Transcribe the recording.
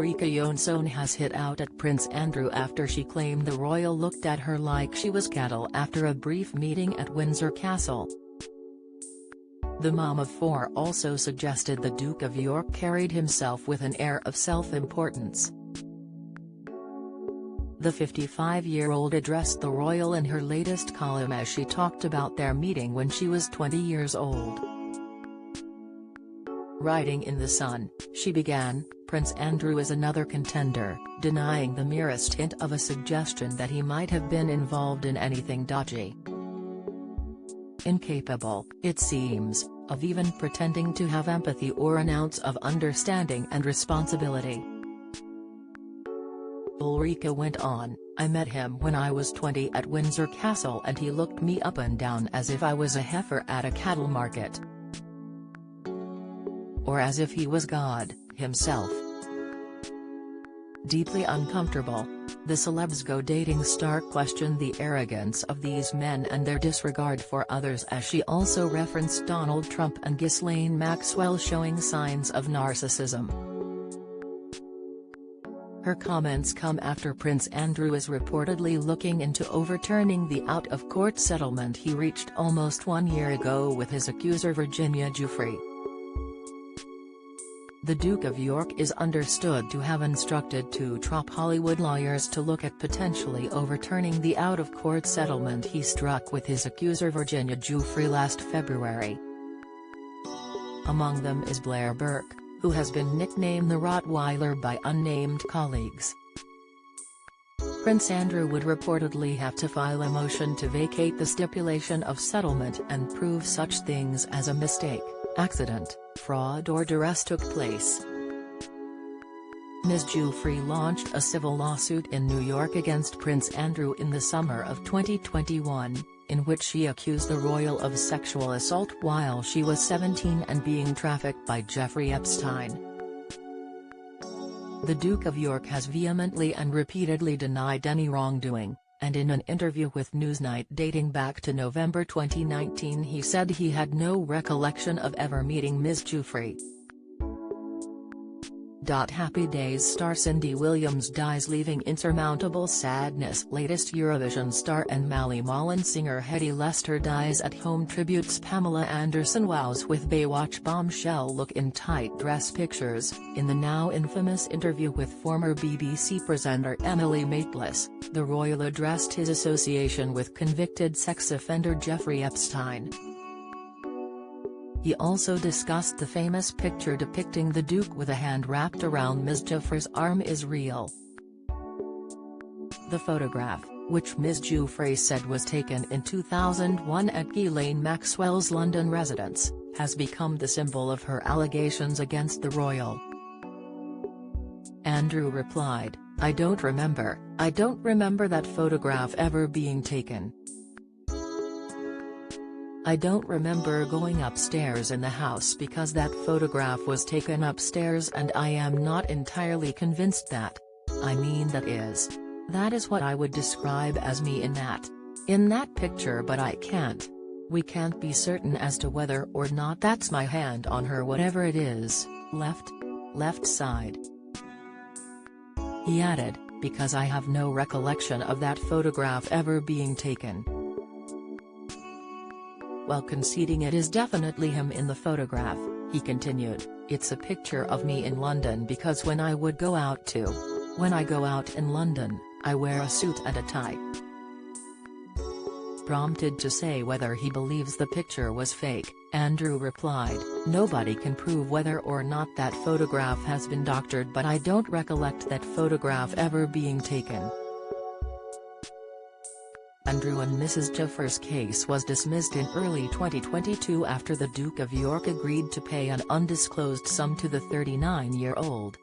Ulrika Jonsson has hit out at Prince Andrew after she claimed the royal looked at her like she was cattle after a brief meeting at Windsor Castle. The mom of four also suggested the Duke of York carried himself with an air of self-importance. The 55-year-old addressed the royal in her latest column as she talked about their meeting when she was 20 years old. Writing in The Sun, she began, "Prince Andrew is another contender," denying the merest hint of a suggestion that he might have been involved in anything dodgy. Incapable, it seems, of even pretending to have empathy or an ounce of understanding and responsibility. Ulrika went on, "I met him when I was 20 at Windsor Castle and he looked me up and down as if I was a heifer at a cattle market. Or as if he was God, himself." Deeply uncomfortable, the celebs go dating star questioned the arrogance of these men and their disregard for others as she also referenced Donald Trump and Ghislaine Maxwell showing signs of narcissism. Her comments come after Prince Andrew is reportedly looking into overturning the out-of-court settlement he reached almost 1 year ago with his accuser Virginia Giuffre. The Duke of York is understood to have instructed two top Hollywood lawyers to look at potentially overturning the out-of-court settlement he struck with his accuser Virginia Giuffre last February. Among them is Blair Burke, who has been nicknamed the Rottweiler by unnamed colleagues. Prince Andrew would reportedly have to file a motion to vacate the stipulation of settlement and prove such things as a mistake, accident, fraud or duress took place. Ms. Giuffre launched a civil lawsuit in New York against Prince Andrew in the summer of 2021, in which she accused the royal of sexual assault while she was 17 and being trafficked by Jeffrey Epstein. The Duke of York has vehemently and repeatedly denied any wrongdoing, and in an interview with Newsnight dating back to November 2019 he said he had no recollection of ever meeting Ms. Giuffre. Happy Days star Cindy Williams dies leaving insurmountable sadness. Latest Eurovision star and Mally Malin singer Hetty Lester dies at home. Tributes Pamela Anderson wows with Baywatch bombshell look in tight dress pictures. In the now infamous interview with former BBC presenter Emily Maitlis, the royal addressed his association with convicted sex offender Jeffrey Epstein. He also discussed the famous picture depicting the Duke with a hand wrapped around Ms. Giuffre's arm is real. The photograph, which Ms. Giuffre said was taken in 2001 at Ghislaine Maxwell's London residence, has become the symbol of her allegations against the royal. Andrew replied, I don't remember that photograph ever being taken. I don't remember going upstairs in the house because that photograph was taken upstairs and I am not entirely convinced that. I mean that is what I would describe as me in that picture, but we can't be certain as to whether or not that's my hand on her, whatever it is, left side. He added, because I have no recollection of that photograph ever being taken. While conceding it is definitely him in the photograph, he continued, it's a picture of me in London because when I go out in London, I wear a suit and a tie. Prompted to say whether he believes the picture was fake, Andrew replied, nobody can prove whether or not that photograph has been doctored, but I don't recollect that photograph ever being taken. Andrew and Mrs. Giuffre's case was dismissed in early 2022 after the Duke of York agreed to pay an undisclosed sum to the 39-year-old.